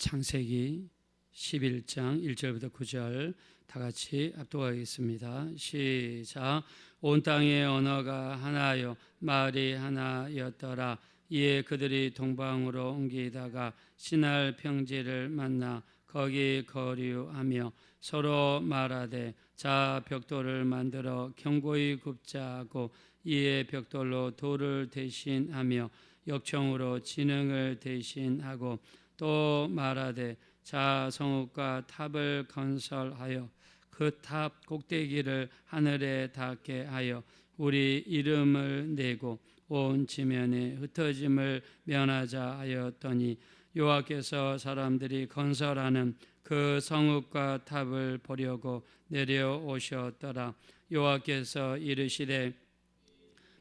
창세기 11장 1절부터 9절 다 같이 합독하겠습니다. 시작. 온 땅의 언어가 하나요 말이 하나였더라. 이에 그들이 동방으로 옮기다가 시날 평지를 만나 거기 거류하며 서로 말하되 자 벽돌을 만들어 견고히 굽자 하고 이에 벽돌로 돌을 대신하며 역청으로 지능을 대신하고 또 말하되 자 성읍과 탑을 건설하여 그 탑 꼭대기를 하늘에 닿게 하여 우리 이름을 내고 온 지면에 흩어짐을 면하자 하였더니 여호와께서 사람들이 건설하는 그 성읍과 탑을 보려고 내려오셨더라. 여호와께서 이르시되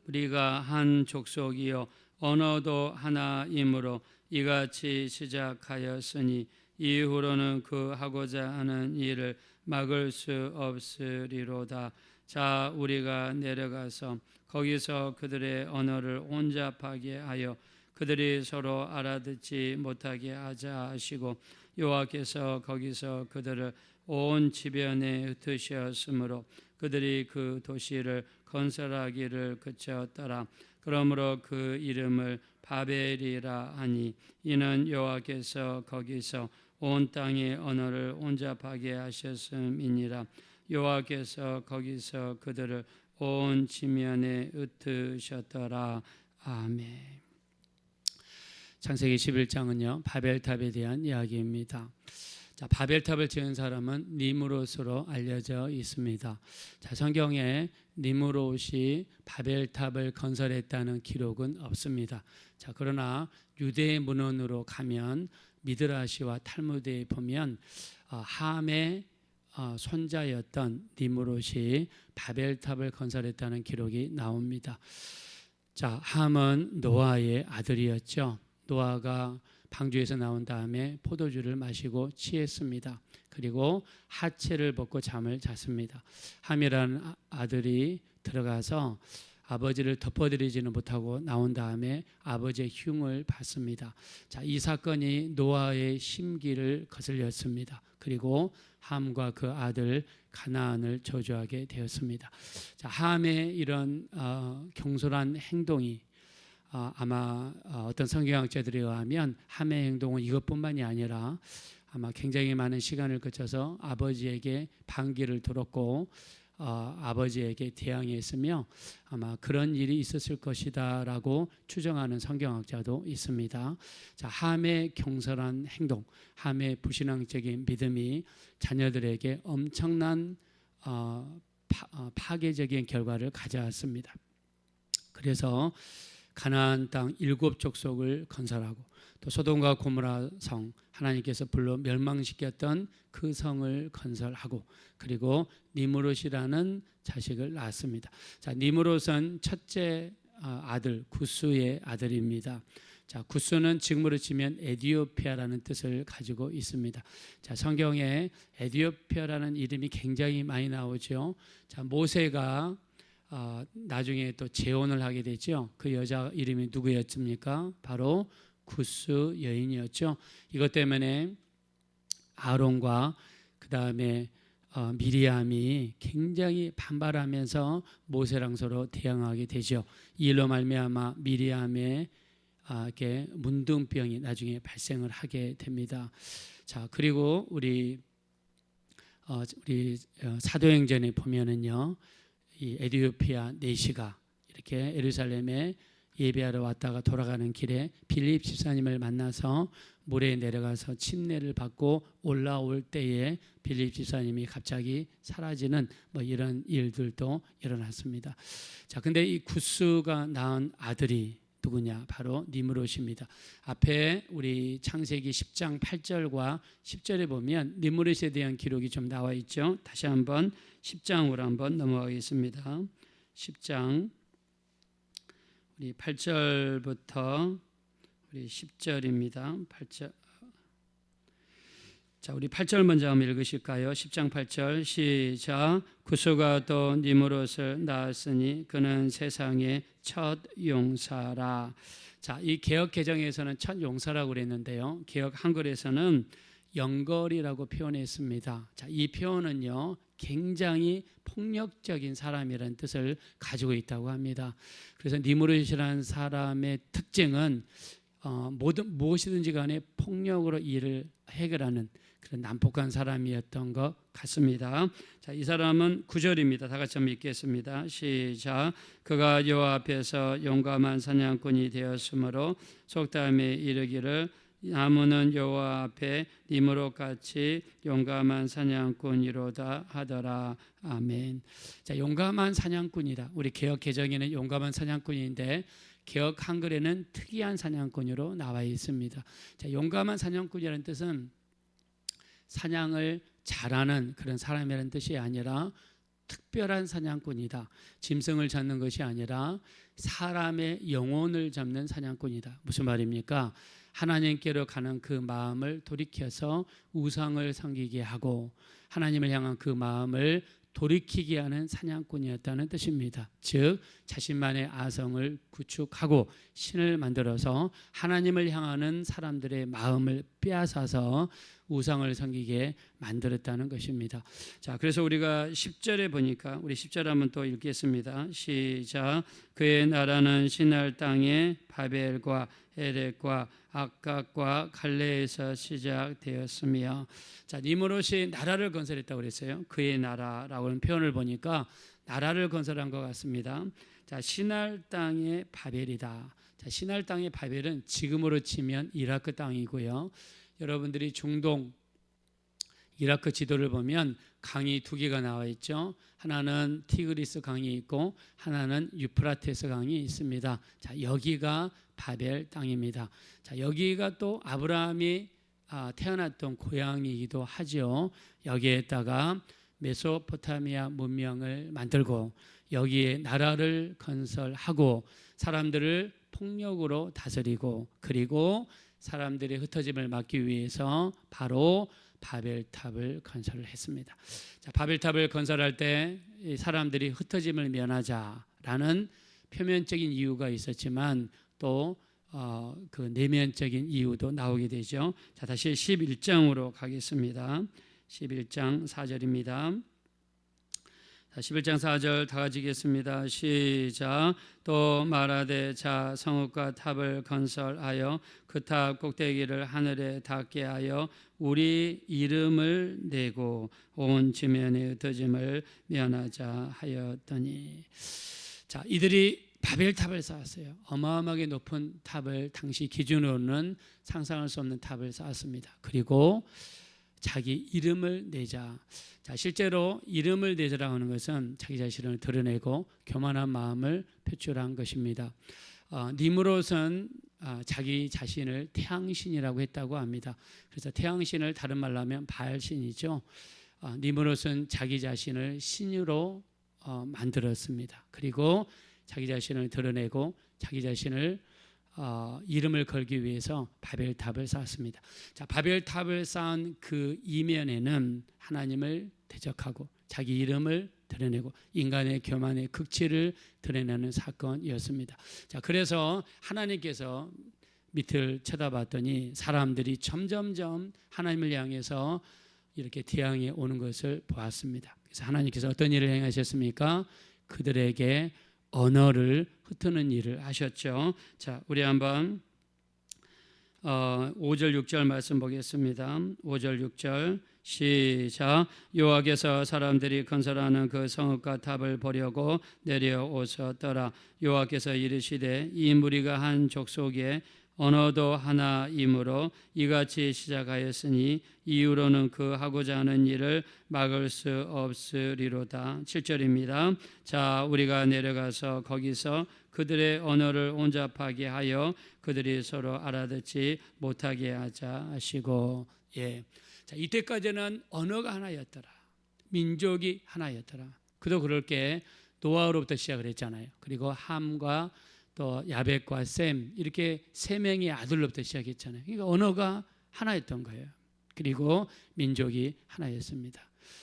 우리가 한 족속이요 언어도 하나이므로 이같이 시작하였으니 이후로는 그 하고자 하는 일을 막을 수 없으리로다. 자 우리가 내려가서 거기서 그들의 언어를 혼잡하게 하여 그들이 서로 알아듣지 못하게 하자 하시고 여호와께서 거기서 그들을 온 지변에 흩으셨으므로 그들이 그 도시를 건설하기를 그쳤더라. 그러므로 그 이름을 바벨이라 하니 이는 여호와께서 거기서 온 땅의 언어를 혼잡하게 하셨음이니라. 여호와께서 거기서 그들을 온 지면에 흩으셨더라. 아멘. 창세기 11장은요 바벨탑에 대한 이야기입니다. 자, 바벨탑을 지은 사람은 니므롯으로 알려져 있습니다. 자, 성경에 니므롯이 바벨탑을 건설했다는 기록은 없습니다. 자, 그러나 유대의 문헌으로 가면 미드라시와 탈무드에 보면 함의 손자였던 니므롯이 바벨탑을 건설했다는 기록이 나옵니다. 자, 함은 노아의 아들이었죠. 노아가 방주에서 나온 다음에 포도주를 마시고 취했습니다. 그리고 하체를 벗고 잠을 잤습니다. 함이라는 아들이 들어가서 아버지를 덮어드리지는 못하고 나온 다음에 아버지의 흉을 받습니다. 자, 이 사건이 노아의 심기를 거슬렸습니다. 그리고 함과 그 아들 가나안을 저주하게 되었습니다. 자, 함의 이런 경솔한 행동이 아마 어떤 성경학자들에 의하면 함의 행동은 이것뿐만이 아니라 아마 굉장히 많은 시간을 거쳐서 아버지에게 반기를 들었고 아버지에게 대항했으며 아마 그런 일이 있었을 것이다라고 추정하는 성경학자도 있습니다. 자, 함의 경솔한 행동, 함의 불신앙적인 믿음이 자녀들에게 엄청난 파괴적인 결과를 가져왔습니다. 그래서 가나안 땅 7족속을 건설하고 또 소돔과 고모라 성 하나님께서 불러 멸망시켰던 그 성을 건설하고 그리고 니므롯이라는 자식을 낳았습니다. 자, 니므롯은 첫째 아들 구스의 아들입니다. 자, 구스는 지금으로 치면 에디오피아라는 뜻을 가지고 있습니다. 자, 성경에 에디오피아라는 이름이 굉장히 많이 나오죠. 자, 모세가 나중에 또 재혼을 하게 되죠. 그 여자 이름이 누구였습니까? 바로 구스 여인이었죠. 이것 때문에 아론과 그 다음에 미리암이 굉장히 반발하면서 모세랑 서로 대항하게 되죠. 이 일로 말미암아 미리암의 문둥병이 나중에 발생을 하게 됩니다. 자, 그리고 우리 사도행전에 보면은요. 이 에디오피아 내시가 이렇게 예루살렘에 예배하러 왔다가 돌아가는 길에 빌립 집사님을 만나서 물에 내려가서 침례를 받고 올라올 때에 빌립 집사님이 갑자기 사라지는 이런 일들도 일어났습니다. 자, 근데 이 구스가 낳은 아들이 누구냐? 바로 니므롯입니다. 앞에 우리 창세기 10장 8절과 10절에 보면 니므롯에 대한 기록이 좀 나와 있죠. 다시 한번 10장으로 한번 넘어가겠습니다. 10장 우리 8절부터 우리 10절입니다. 8절. 자, 우리 8절 먼저 한번 읽으실까요? 10장 8절 시작. 구수가 또 니무롯을 낳았으니 그는 세상의 첫 용사라. 자, 이 개역 개정에서는 첫 용사라고 그랬는데요. 개역 한글에서는 영걸이라고 표현했습니다. 자, 이 표현은요, 굉장히 폭력적인 사람이라는 뜻을 가지고 있다고 합니다. 그래서 니무롯이라는 사람의 특징은 무엇이든지 간에 폭력으로 일을 해결하는 그런 난폭한 사람이었던 것 같습니다. 자, 이 사람은 9절입니다. 다 같이 한번 읽겠습니다. 시작. 그가 여호와 앞에서 용감한 사냥꾼이 되었으므로 속담에 이르기를 나무는 여호와 앞에 니무롯같이 용감한 사냥꾼이로다 하더라. 아멘. 자, 용감한 사냥꾼이다. 우리 개역 개정에는 용감한 사냥꾼인데 개역 한글에는 특이한 사냥꾼으로 나와 있습니다. 자, 용감한 사냥꾼이라는 뜻은 사냥을 잘하는 그런 사람이라는 뜻이 아니라 특별한 사냥꾼이다. 짐승을 잡는 것이 아니라 사람의 영혼을 잡는 사냥꾼이다. 무슨 말입니까? 하나님께로 가는 그 마음을 돌이켜서 우상을 섬기게 하고 하나님을 향한 그 마음을 돌이키게 하는 사냥꾼이었다는 뜻입니다. 즉 자신만의 아성을 구축하고 신을 만들어서 하나님을 향하는 사람들의 마음을 빼앗아서 우상을 섬기게 만들었다는 것입니다. 자, 그래서 우리가 10절에 보니까 우리 10절 한번 또 읽겠습니다. 시작. 그의 나라는 시날 땅의 바벨과 에렉과 악각과 갈레에서 시작되었으며, 자, 니무롯이 나라를 건설했다고 그랬어요. 그의 나라라고 하는 표현을 보니까 나라를 건설한 것 같습니다. 자, 시날 땅의 바벨이다. 자, 시날 땅의 바벨은 지금으로 치면 이라크 땅이고요. 여러분들이 중동 이라크 지도를 보면 강이 두 개가 나와 있죠. 하나는 티그리스 강이 있고 하나는 유프라테스 강이 있습니다. 자, 여기가 바벨 땅입니다. 자, 여기가 또 아브라함이 태어났던 고향이기도 하죠. 여기에다가 메소포타미아 문명을 만들고 여기에 나라를 건설하고 사람들을 폭력으로 다스리고 그리고 사람들의 흩어짐을 막기 위해서 바로 바벨탑을 건설을 했습니다. 자, 바벨탑을 건설할 때 사람들이 흩어짐을 면하자라는 표면적인 이유가 있었지만 또 그 내면적인 이유도 나오게 되죠. 자, 다시 11장으로 가겠습니다. 11장 4절입니다. 11장 4절 다 같이 읽겠습니다. 시작. 또 말하되 자 성읍과 탑을 건설하여 그 탑 꼭대기를 하늘에 닿게 하여 우리 이름을 내고 온 지면의 흩어짐을 면하자 하였더니, 자, 이들이 바벨탑을 쌓았어요. 어마어마하게 높은 탑을 당시 기준으로는 상상할 수 없는 탑을 쌓았습니다. 그리고 자기 이름을 내자. 자, 실제로 이름을 내자라고 하는 것은 자기 자신을 드러내고 교만한 마음을 표출한 것입니다. 니무롯은 자기 자신을 태양신이라고 했다고 합니다. 그래서 태양신을 다른 말로 하면 바알신이죠. 니무롯은 자기 자신을 신으로 만들었습니다. 그리고 자기 자신을 드러내고 자기 자신을 이름을 걸기 위해서 바벨탑을 쌓았습니다. 자, 바벨탑을 쌓은 그 이면에는 하나님을 대적하고 자기 이름을 드러내고 인간의 교만의 극치를 드러내는 사건이었습니다. 자, 그래서 하나님께서 밑을 쳐다봤더니 사람들이 점점점 하나님을 향해서 이렇게 대항해 오는 것을 보았습니다. 그래서 하나님께서 어떤 일을 행하셨습니까? 그들에게 언어를 흩트는 일을 하셨죠. 자, 우리 한번 5절 6절 말씀 보겠습니다. 5절 6절 시작. 여호와께서 사람들이 건설하는 그 성읍과 탑을 보려고 내려오셨더라. 여호와께서 이르시되 이 무리가 한 족속에 언어도 하나이므로 이같이 시작하였으니 이후로는 그 하고자 하는 일을 막을 수 없으리로다. 7절입니다. 자, 우리가 내려가서 거기서 그들의 언어를 온잡하게 하여 그들이 서로 알아듣지 못하게 하자 하시고, 예. 자, 이때까지는 언어가 하나였더라. 민족이 하나였더라. 그도 그럴 게 노아로부터 시작을 했잖아요. 그리고 함과 또 야벳과 셈, 이렇게 세 명의 아들로부터 시작했잖아요. 그러니까 언어가 하나였던 거예요. 그리고 민족이 하나였습니다.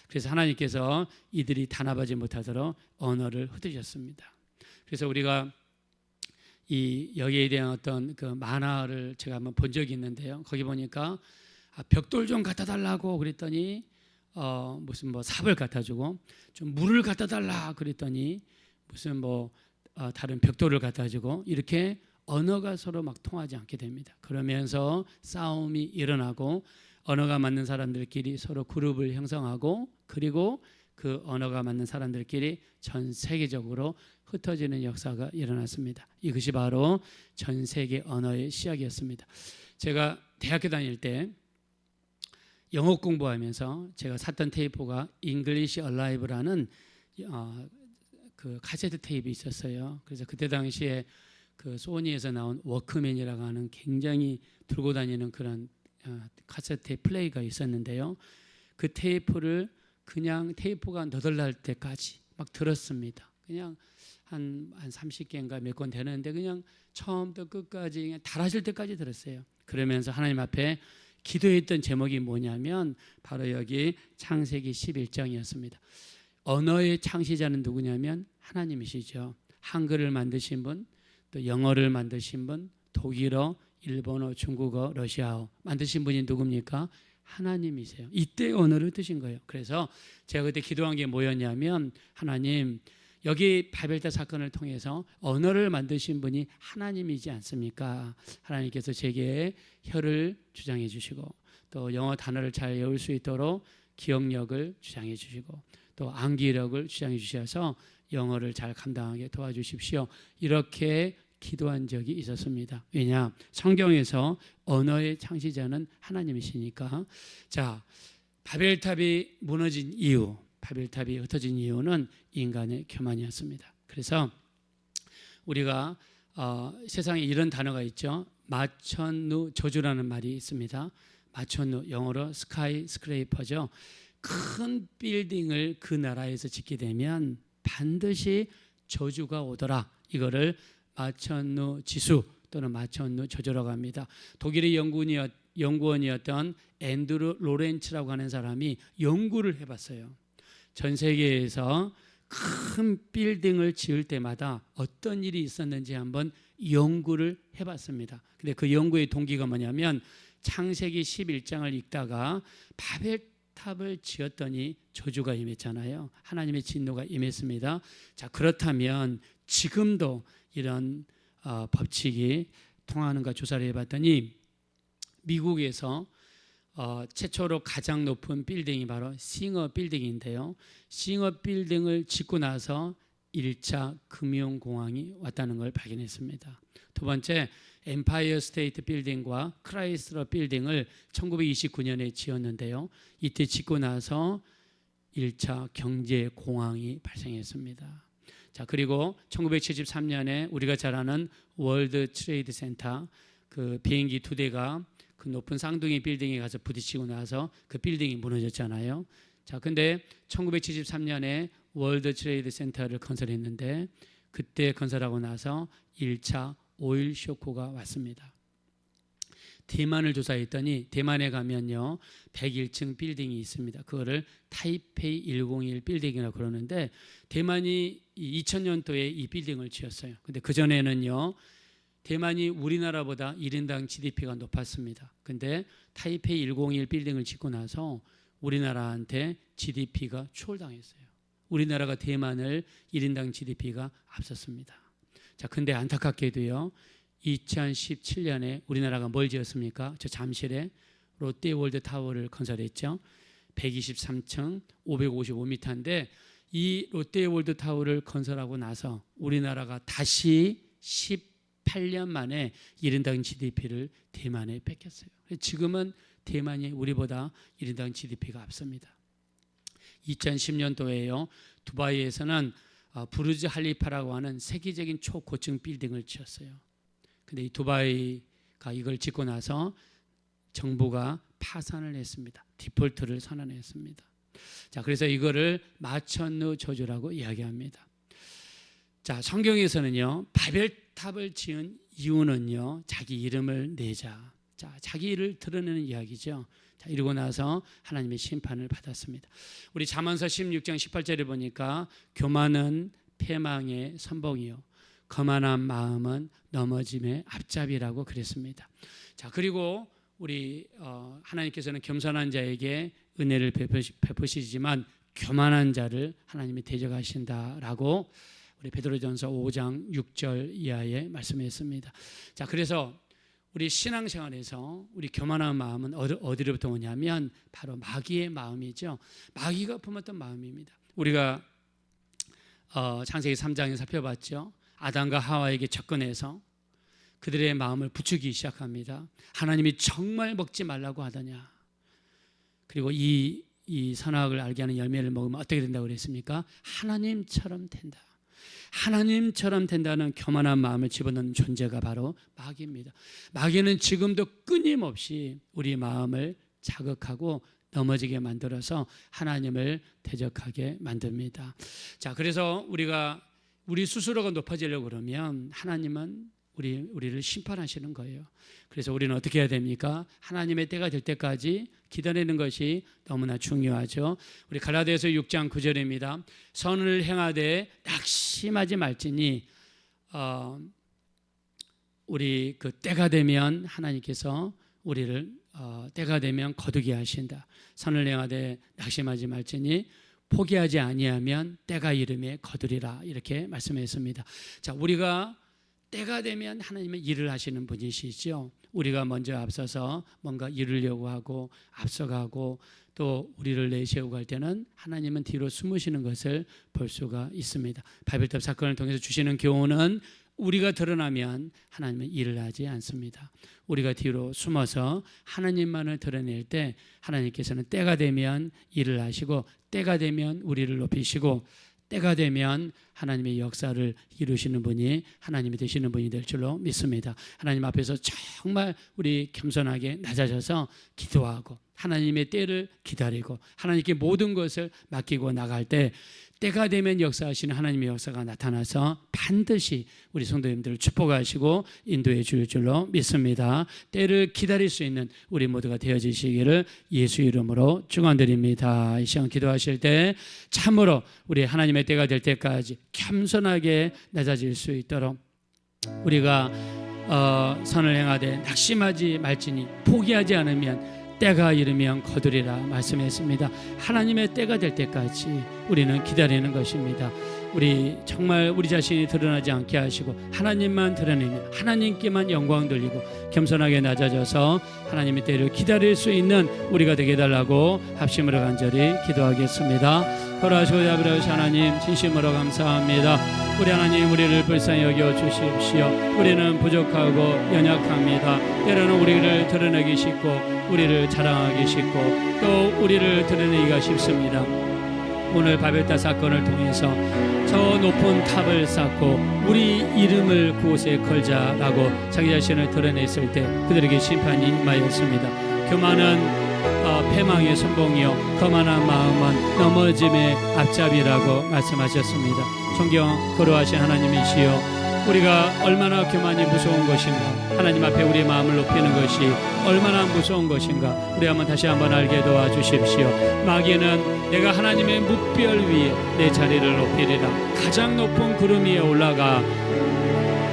그래서 하나님께서 이들이 단합하지 못하도록 언어를 흩으셨습니다. 그래서 우리가 이 여기에 대한 어떤 그 만화를 제가 한번 본 적이 있는데요. 거기 보니까 벽돌 좀 갖다 달라고 그랬더니 무슨 뭐 삽을 갖다 주고, 좀 물을 갖다 달라 그랬더니 무슨 뭐 다른 벽돌을 갖다 주고, 이렇게 언어가 서로 막 통하지 않게 됩니다. 그러면서 싸움이 일어나고 언어가 맞는 사람들끼리 서로 그룹을 형성하고, 그리고 그 언어가 맞는 사람들끼리 전 세계적으로 흩어지는 역사가 일어났습니다. 이것이 바로 전 세계 언어의 시작이었습니다. 제가 대학교 다닐 때 영어 공부하면서 제가 샀던 테이프가 English Alive라는 그 카세트 테이프 있었어요. 그래서 그때 당시에 그 소니에서 나온 워크맨이라고 하는 굉장히 들고 다니는 그런 카세트 플레이가 있었는데요. 그 테이프를 그냥 테이프가 너덜날 때까지 막 들었습니다. 그냥 한 30개인가 몇 권 되는데 그냥 처음부터 끝까지 그냥 달아질 때까지 들었어요. 그러면서 하나님 앞에 기도했던 제목이 뭐냐면 바로 여기 창세기 11장이었습니다. 언어의 창시자는 누구냐면 하나님이시죠. 한글을 만드신 분, 또 영어를 만드신 분, 독일어, 일본어, 중국어, 러시아어 만드신 분이 누굽니까? 하나님이세요. 이때 언어를 뜨신 거예요. 그래서 제가 그때 기도한 게 뭐였냐면, 하나님, 여기 바벨탑 사건을 통해서 언어를 만드신 분이 하나님이지 않습니까? 하나님께서 제게 혀를 주장해 주시고, 또 영어 단어를 잘 외울 수 있도록 기억력을 주장해 주시고, 또 암기력을 주장해 주셔서 영어를 잘 감당하게 도와주십시오. 이렇게 기도한 적이 있었습니다. 왜냐? 성경에서 언어의 창시자는 하나님이시니까. 자, 바벨탑이 무너진 이유, 바벨탑이 흩어진 이유는 인간의 교만이었습니다. 그래서 우리가 세상에 이런 단어가 있죠. 마천루 저주라는 말이 있습니다. 마천루, 영어로 스카이 스크레이퍼죠. 큰 빌딩을 그 나라에서 짓게 되면 반드시 저주가 오더라. 이거를 마천루 지수 또는 마천루 저주라고 합니다. 독일의 연구원이었던 앤드루 로렌츠라고 하는 사람이 연구를 해봤어요. 전 세계에서 큰 빌딩을 지을 때마다 어떤 일이 있었는지 한번 연구를 해봤습니다. 근데 그 연구의 동기가 뭐냐면, 창세기 11장을 읽다가 바벨탑을 지었더니 저주가 임했잖아요. 하나님의 진노가 임했습니다. 자, 그렇다면 지금도 이런 법칙이 통하는가 조사를 해봤더니, 미국에서 최초로 가장 높은 빌딩이 바로 싱어 빌딩인데요. 싱어 빌딩을 짓고 나서 1차 금융공황이 왔다는 걸 발견했습니다. 두 번째, 엠파이어 스테이트 빌딩과 크라이슬러 빌딩을 1929년에 지었는데요. 이때 짓고 나서 1차 경제공황이 발생했습니다. 자, 그리고 1973년에 우리가 잘 아는 월드 트레이드 센터, 그 비행기 2대가 그 높은 쌍둥이 빌딩에 가서 부딪히고 나서 그 빌딩이 무너졌잖아요. 자, 근데 1973년에 월드 트레이드 센터를 건설했는데, 그때 건설하고 나서 1차 오일 쇼크가 왔습니다. 대만을 조사했더니 대만에 가면요 101층 빌딩이 있습니다. 그거를 타이페이 101 빌딩이라고 그러는데, 대만이 2000년도에 이 빌딩을 지었어요. 근데 그전에는요 대만이 우리나라보다 1인당 GDP가 높았습니다. 근데 타이페이 101 빌딩을 짓고 나서 우리나라한테 GDP가 추월당했어요. 우리나라가 대만을 1인당 GDP가 앞섰습니다. 자, 근데 안타깝게도요 2017년에 우리나라가 뭘 지었습니까? 저 잠실에 롯데월드 타워를 건설했죠. 123층 555m인데 이 롯데월드 타워를 건설하고 나서 우리나라가 다시 18년 만에 1인당 GDP를 대만에 뺏겼어요. 지금은 대만이 우리보다 1인당 GDP가 앞섭니다. 2010년도에요 두바이에서는 부르즈 할리파라고 하는 세계적인 초고층 빌딩을 지었어요. 근데 이 두바이가 이걸 짓고 나서 정부가 파산을 했습니다. 디폴트를 선언했습니다. 자, 그래서 이거를 마천루 저주라고 이야기합니다. 자, 성경에서는요 바벨탑을 지은 이유는요 자기 이름을 내자, 자, 자기 일을 드러내는 이야기죠. 자, 이러고 나서 하나님의 심판을 받았습니다. 우리 잠언서 16장 18절에 보니까 교만은 패망의 선봉이요 거만한 마음은 넘어짐의 앞잡이라고 그랬습니다. 자, 그리고 우리 하나님께서는 겸손한 자에게 은혜를 베푸시지만 교만한 자를 하나님이 대적하신다라고 우리 베드로전서 5장 6절 이하에 말씀했습니다. 자, 그래서 우리 신앙생활에서 우리 교만한 마음은 어디로부터 오냐면 바로 마귀의 마음이죠. 마귀가 품었던 마음입니다. 우리가 창세기 3장에 살펴봤죠. 아담과 하와에게 접근해서 그들의 마음을 부추기기 시작합니다. 하나님이 정말 먹지 말라고 하더냐. 그리고 이 선악을 알게 하는 열매를 먹으면 어떻게 된다고 그랬습니까? 하나님처럼 된다. 하나님처럼 된다는 교만한 마음을 집어넣는 존재가 바로 마귀입니다. 마귀는 지금도 끊임없이 우리 마음을 자극하고 넘어지게 만들어서 하나님을 대적하게 만듭니다. 자, 그래서 우리 스스로가 높아지려고 그러면 하나님은 우리를 심판하시는 거예요. 그래서 우리는 어떻게 해야 됩니까? 하나님의 때가 될 때까지 기다리는 것이 너무나 중요하죠. 우리 갈라디아서 6장 9절입니다. 선을 행하되 낙심하지 말지니 우리 그 때가 되면 하나님께서 우리를 때가 되면 거두게 하신다. 선을 행하되 낙심하지 말지니 포기하지 아니하면 때가 이름에 거두리라 이렇게 말씀했습니다. 자, 우리가 때가 되면 하나님은 일을 하시는 분이시죠. 우리가 먼저 앞서서 뭔가 이루려고 하고 앞서가고 또 우리를 내세우고 할 때는 하나님은 뒤로 숨으시는 것을 볼 수가 있습니다. 바벨탑 사건을 통해서 주시는 교훈은 우리가 드러나면 하나님은 일을 하지 않습니다. 우리가 뒤로 숨어서 하나님만을 드러낼 때 하나님께서는 때가 되면 일을 하시고 때가 되면 우리를 높이시고 때가 되면 하나님의 역사를 이루시는 분이 하나님이 되시는 분이 될 줄로 믿습니다. 하나님 앞에서 정말 우리 겸손하게 낮아져서 기도하고 하나님의 때를 기다리고 하나님께 모든 것을 맡기고 나갈 때 때가 되면 역사하시는 하나님의 역사가 나타나서 반드시 우리 성도님들을 축복하시고 인도해 줄 줄로 믿습니다. 때를 기다릴 수 있는 우리 모두가 되어지시기를 예수 이름으로 축원드립니다. 이 시간 기도하실 때 참으로 우리 하나님의 때가 될 때까지 겸손하게 낮아질 수 있도록 우리가 선을 행하되 낙심하지 말지니 포기하지 않으면 때가 이르면 거두리라 말씀했습니다. 하나님의 때가 될 때까지 우리는 기다리는 것입니다. 우리 정말 우리 자신이 드러나지 않게 하시고 하나님만 드러내며 하나님께만 영광 돌리고 겸손하게 낮아져서 하나님의 때를 기다릴 수 있는 우리가 되게 해달라고 합심으로 간절히 기도하겠습니다. 거룩하시고 자비로우신 하나님 진심으로 감사합니다. 우리 하나님 우리를 불쌍히 여겨 주십시오. 우리는 부족하고 연약합니다. 때로는 우리를 드러내기 쉽고 우리를 자랑하기 쉽고 또 우리를 드러내기가 쉽습니다. 오늘 바벨탑 사건을 통해서 저 높은 탑을 쌓고 우리 이름을 그곳에 걸자라고 자기 자신을 드러냈을 때 그들에게 심판이 임하였습니다. 교만은 패망의 선봉이요 거만한 마음은 넘어짐의 앞잡이라고 말씀하셨습니다. 존경 거룩하신 하나님이시여 우리가 얼마나 교만이 무서운 것인가 하나님 앞에 우리의 마음을 높이는 것이 얼마나 무서운 것인가 우리 한번 다시 한번 알게 도와주십시오. 마귀는 내가 하나님의 묵별 위에 내 자리를 높이리라 가장 높은 구름 위에 올라가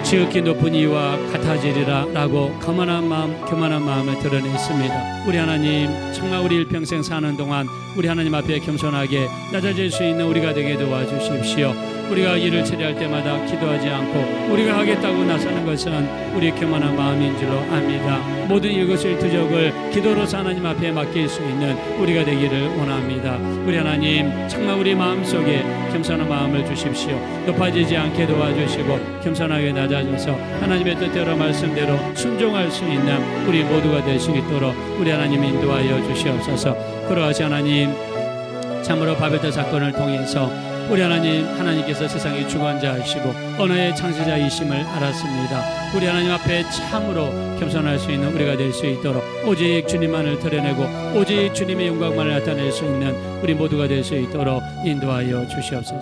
지극히 높은 이와 같아지리라 라고 교만한 마음을 드러냈습니다. 우리 하나님 정말 우리 일평생 사는 동안 우리 하나님 앞에 겸손하게 낮아질 수 있는 우리가 되게 도와주십시오. 우리가 일을 처리할 때마다 기도하지 않고 우리가 하겠다고 나서는 것은 우리의 교만한 마음인 줄로 압니다. 모든 이것을 두적을 기도로서 하나님 앞에 맡길 수 있는 우리가 되기를 원합니다. 우리 하나님 정말 우리 마음속에 겸손한 마음을 주십시오. 높아지지 않게 도와주시고 겸손하게 낮아져서 하나님의 뜻대로 말씀대로 순종할 수 있는 우리 모두가 될 수 있도록 우리 하나님 인도하여 주시옵소서. 그러하시 하나님 참으로 바벨탑 사건을 통해서 우리 하나님께서 세상의 주관자이시고 언어의 창세자이심을 알았습니다. 우리 하나님 앞에 참으로 겸손할 수 있는 우리가 될 수 있도록 오직 주님만을 드러내고 오직 주님의 영광만을 나타낼 수 있는 우리 모두가 될 수 있도록 인도하여 주시옵소서.